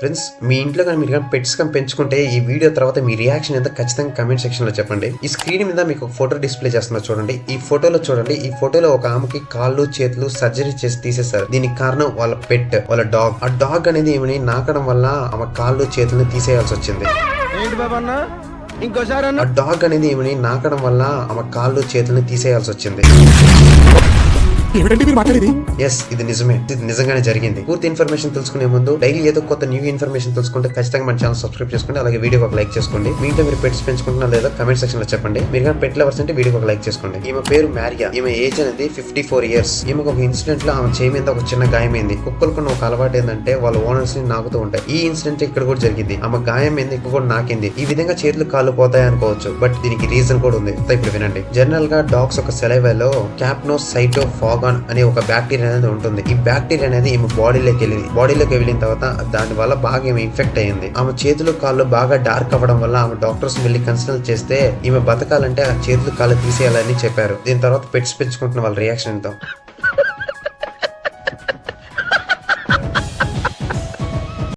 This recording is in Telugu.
ఫ్రెండ్స్, మీ ఇంట్లో కానీ మీరు కానీ పెట్స్ కానీ పెంచుకుంటే ఈ వీడియో తర్వాత మీ రియాక్షన్ ఎంత ఖచ్చితంగా కమెంట్ సెక్షన్ లో చెప్పండి. ఈ స్క్రీన్ మీద మీకు ఒక ఫోటో డిస్ప్లే చేస్తున్నా చూడండి. ఈ ఫోటోలో చూడండి, ఈ ఫోటోలో ఒక ఆమెకి కాళ్ళు చేతులు సర్జరీ చేసి తీసేశారు. దీనికి కారణం వాళ్ళ పెట్, వాళ్ళ డాగ్. ఆ డాగ్ అనేది ఏమని నాకడం వల్ల ఆమె కాళ్ళు చేతులను తీసేయాల్సి వచ్చింది. ఆ డాగ్ అనేది ఏమని నాకడం వల్ల ఆమె కాళ్ళు చేతులను తీసేయాల్సి వచ్చింది. ఎస్, ఇది నిజమే. ఇది నిజంగానే జరిగింది. పూర్తి ఇన్ఫర్మేషన్ తెలుసుకునే ముందు డైలీ ఏదో కొత్త న్యూ ఇన్ఫర్మేషన్ తెలుసుకుంటే ఖచ్చితంగా మన ఛానల్ సబ్స్క్రైబ్ చేసుకోండి. అలాగే వీడియోకి ఒక లైక్ చేసుకోండి. మీ ఇంట్లో మీరు పెట్స్ పెంచుకుంటున్నా లేదా కమెంట్ సెక్షన్ లో చెప్పండి. మీరు కానీ పెట్ లవర్స్ అంటే వీడియోకి ఒక లైక్ చేసుకోండి. ఈమె పేరు మ్యారియా. ఈమె ఏజ్ అనేది 54 years. ఈమెకు ఒక ఇన్సిడెంట్ లో ఆమె చేయి మీద ఒక చిన్న గాయమైంది. కుక్కలకున్న ఒక అలవాటు ఏంటంటే వాళ్ళ ఓనర్స్ ని నాకుతూ ఉంటాయి. ఈ ఇన్సిడెంట్ ఇక్కడ కూడా జరిగింది. ఆమె గాయం మీద ఎక్కువ కూడా నాకింది. ఈ విధంగా చేతులు కాళ్ళు పోతాయి అనుకోవచ్చు, బట్ దీనికి రీజన్ కూడా ఉంది. ఇప్పుడు వినండి. జనరల్ గా డాగ్స్ ఒక సెలైవాలో క్యాప్నోసైటోఫాగాన్ అనే ఒక బ్యాక్టీరియా అనేది ఉంటుంది. ఈ బ్యాక్టీరియా అనేది ఈమె బాడీలోకి వెళ్ళిన తర్వాత దాని వల్ల బాగా ఈమె ఇన్ఫెక్ట్ అయ్యింది. ఆమె చేతులు కాళ్ళు బాగా డార్క్ అవ్వడం వల్ల ఆమె డాక్టర్స్ వెళ్ళి కన్సల్ట్ చేస్తే ఈమె బతకాలంటే ఆ చేతులు కాళ్ళు తీసేయాలని చెప్పారు. దీని తర్వాత పెట్స్ పెంచుకుంటున్న వాళ్ళ రియాక్షన్ ఎంతో